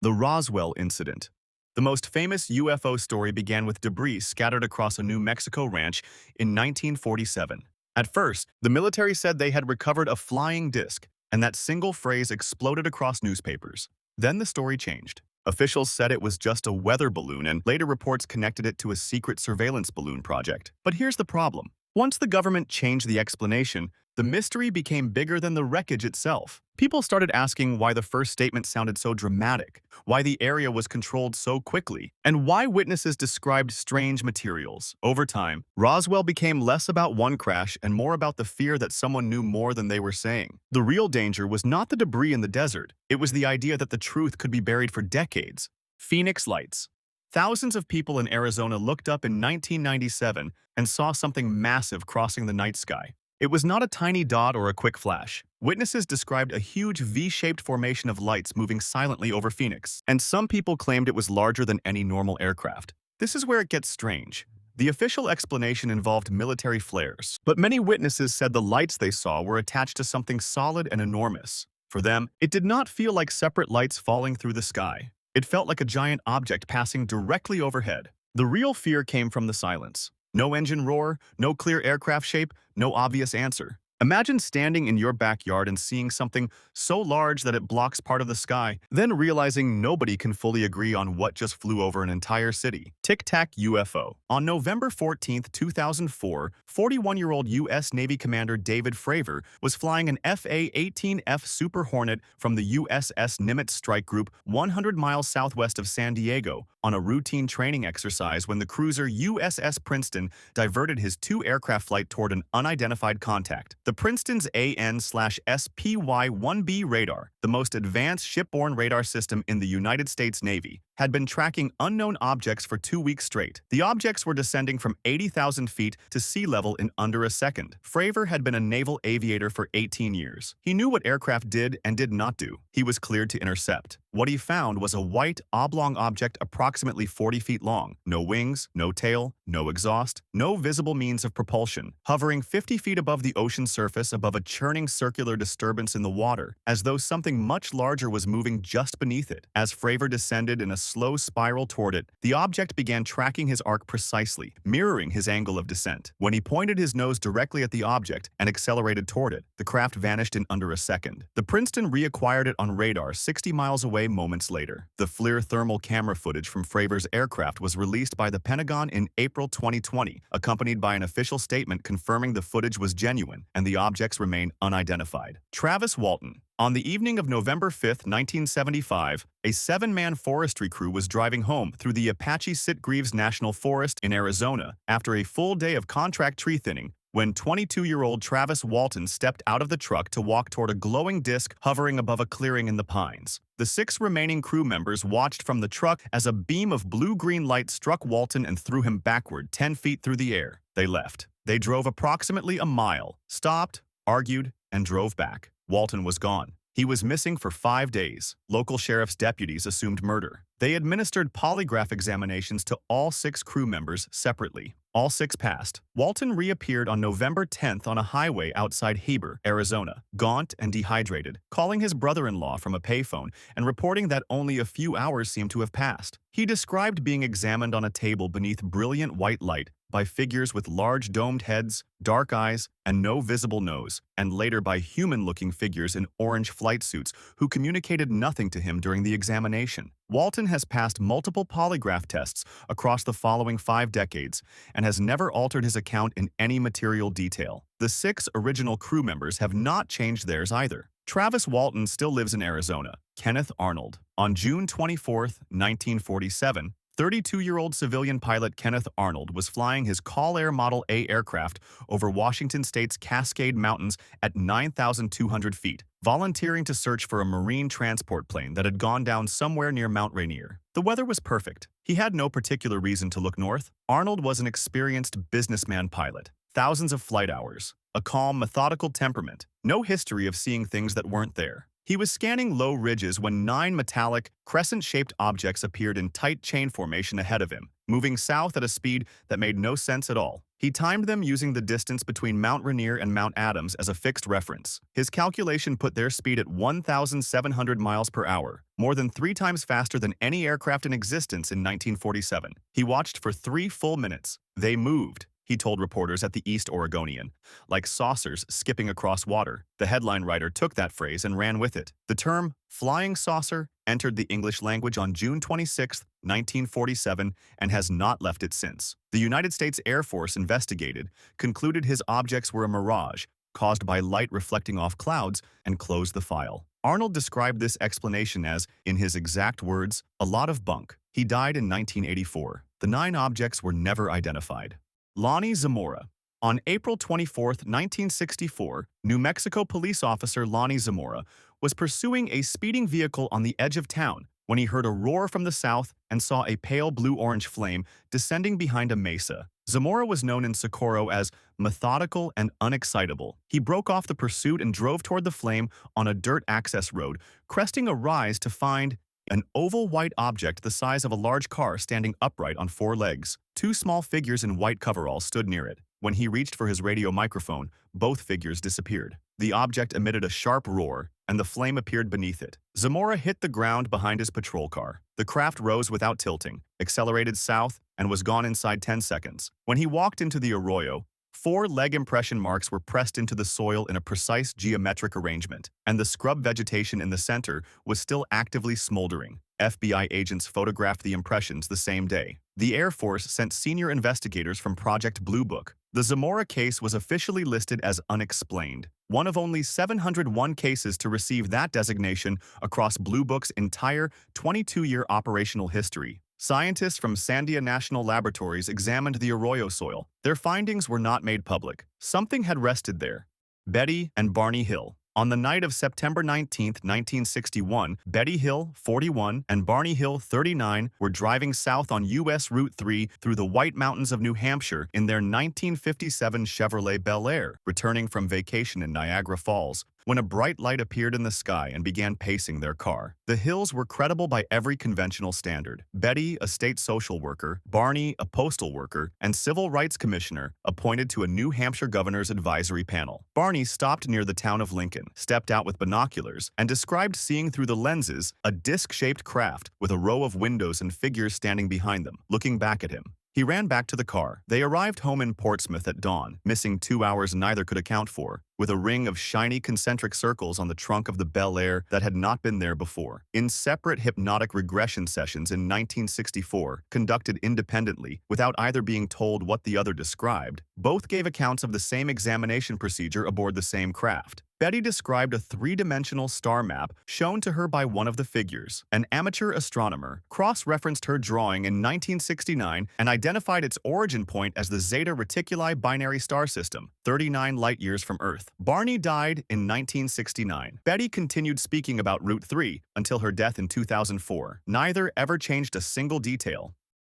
The Roswell incident. The most famous UFO story began with debris scattered across a New Mexico ranch in 1947. At first, the military said they had recovered a flying disc, and that single phrase exploded across newspapers. Then the story changed. Officials said it was just a weather balloon, and later reports connected it to a secret surveillance balloon project. But here's the problem. Once the government changed the explanation, the mystery became bigger than the wreckage itself. People started asking why the first statement sounded so dramatic, why the area was controlled so quickly, and why witnesses described strange materials. Over time, Roswell became less about one crash and more about the fear that someone knew more than they were saying. The real danger was not the debris in the desert. It was the idea that the truth could be buried for decades. Phoenix Lights. Thousands of people in Arizona looked up in 1997 and saw something massive crossing the night sky. It was not a tiny dot or a quick flash. Witnesses described a huge V-shaped formation of lights moving silently over Phoenix, and some people claimed it was larger than any normal aircraft. This is where it gets strange. The official explanation involved military flares, but many witnesses said the lights they saw were attached to something solid and enormous. For them, it did not feel like separate lights falling through the sky. It felt like a giant object passing directly overhead. The real fear came from the silence. No engine roar, no clear aircraft shape, no obvious answer. Imagine standing in your backyard and seeing something so large that it blocks part of the sky, then realizing nobody can fully agree on what just flew over an entire city. Tic Tac UFO. On November 14, 2004, 41-year-old U.S. Navy Commander David Fravor was flying an FA-18F Super Hornet from the USS Nimitz Strike Group 100 miles southwest of San Diego on a routine training exercise when the cruiser USS Princeton diverted his two-aircraft flight toward an unidentified contact. The Princeton's AN/SPY-1B radar, the most advanced shipborne radar system in the United States Navy, had been tracking unknown objects for 2 weeks straight. The objects were descending from 80,000 feet to sea level in under a second. Fravor had been a naval aviator for 18 years. He knew what aircraft did and did not do. He was cleared to intercept. What he found was a white, oblong object approximately 40 feet long. No wings, no tail, no exhaust, no visible means of propulsion. Hovering 50 feet above the ocean surface above a churning circular disturbance in the water, as though something much larger was moving just beneath it. As Fravor descended in a slow spiral toward it, the object began tracking his arc precisely, mirroring his angle of descent. When he pointed his nose directly at the object and accelerated toward it, the craft vanished in under a second. The Princeton reacquired it on radar 60 miles away moments later. The FLIR thermal camera footage from Fravor's aircraft was released by the Pentagon in April 2020, accompanied by an official statement confirming the footage was genuine and the objects remain unidentified. Travis Walton. On the evening of November 5, 1975, a 7-man forestry crew was driving home through the Apache Sitgreaves National Forest in Arizona after a full day of contract tree thinning when 22-year-old Travis Walton stepped out of the truck to walk toward a glowing disc hovering above a clearing in the pines. The 6 remaining crew members watched from the truck as a beam of blue-green light struck Walton and threw him backward 10 feet through the air. They left. They drove approximately a mile, stopped, argued, and drove back. Walton was gone. He was missing for 5 days. Local sheriff's deputies assumed murder. They administered polygraph examinations to all 6 crew members separately. All 6 passed. Walton reappeared on November 10th on a highway outside Heber, Arizona, gaunt and dehydrated, calling his brother-in-law from a payphone and reporting that only a few hours seemed to have passed. He described being examined on a table beneath brilliant white light by figures with large domed heads, dark eyes, and no visible nose, and later by human-looking figures in orange flight suits who communicated nothing to him during the examination. Walton has passed multiple polygraph tests across the following 5 decades and has never altered his account in any material detail. The 6 original crew members have not changed theirs either. Travis Walton still lives in Arizona. Kenneth Arnold. On June 24, 1947, 32-year-old civilian pilot Kenneth Arnold was flying his Call Air Model A aircraft over Washington State's Cascade Mountains at 9,200 feet, volunteering to search for a marine transport plane that had gone down somewhere near Mount Rainier. The weather was perfect. He had no particular reason to look north. Arnold was an experienced businessman pilot. Thousands of flight hours, a calm, methodical temperament, no history of seeing things that weren't there. He was scanning low ridges when 9 metallic, crescent-shaped objects appeared in tight chain formation ahead of him, moving south at a speed that made no sense at all. He timed them using the distance between Mount Rainier and Mount Adams as a fixed reference. His calculation put their speed at 1,700 miles per hour, more than 3 times faster than any aircraft in existence in 1947. He watched for 3 full minutes. They moved, he told reporters at the East Oregonian, like saucers skipping across water. The headline writer took that phrase and ran with it. The term flying saucer entered the English language on June 26, 1947, and has not left it since. The United States Air Force investigated, concluded his objects were a mirage caused by light reflecting off clouds, and closed the file. Arnold described this explanation as, in his exact words, a lot of bunk. He died in 1984. The 9 objects were never identified. Lonnie Zamora. On April 24, 1964, New Mexico police officer Lonnie Zamora was pursuing a speeding vehicle on the edge of town when he heard a roar from the south and saw a pale blue-orange flame descending behind a mesa. Zamora was known in Socorro as methodical and unexcitable. He broke off the pursuit and drove toward the flame on a dirt access road, cresting a rise to find an oval white object the size of a large car standing upright on 4 legs. 2 small figures in white coveralls stood near it. When he reached for his radio microphone, both figures disappeared. The object emitted a sharp roar, and the flame appeared beneath it. Zamora hit the ground behind his patrol car. The craft rose without tilting, accelerated south, and was gone inside 10 seconds. When he walked into the arroyo, 4 leg impression marks were pressed into the soil in a precise geometric arrangement, and the scrub vegetation in the center was still actively smoldering. FBI agents photographed the impressions the same day. The Air Force sent senior investigators from Project Blue Book. The Zamora case was officially listed as unexplained, one of only 701 cases to receive that designation across Blue Book's entire 22-year operational history. Scientists from Sandia National Laboratories examined the arroyo soil. Their findings were not made public. Something had rested there. Betty and Barney Hill. On the night of September 19, 1961, Betty Hill, 41, and Barney Hill, 39, were driving south on U.S. Route 3 through the White Mountains of New Hampshire in their 1957 Chevrolet Bel Air, returning from vacation in Niagara Falls, when a bright light appeared in the sky and began pacing their car. The Hills were credible by every conventional standard. Betty, a state social worker, Barney, a postal worker, and civil rights commissioner, appointed to a New Hampshire governor's advisory panel. Barney stopped near the town of Lincoln, stepped out with binoculars, and described seeing through the lenses a disc-shaped craft with a row of windows and figures standing behind them, looking back at him. He ran back to the car. They arrived home in Portsmouth at dawn, missing 2 hours neither could account for, with a ring of shiny concentric circles on the trunk of the Bel Air that had not been there before. In separate hypnotic regression sessions in 1964, conducted independently, without either being told what the other described, both gave accounts of the same examination procedure aboard the same craft. Betty described a 3-dimensional star map shown to her by one of the figures. An amateur astronomer cross-referenced her drawing in 1969 and identified its origin point as the Zeta Reticuli binary star system, 39 light-years from Earth. Barney died in 1969. Betty continued speaking about Route 3 until her death in 2004. Neither ever changed a single detail.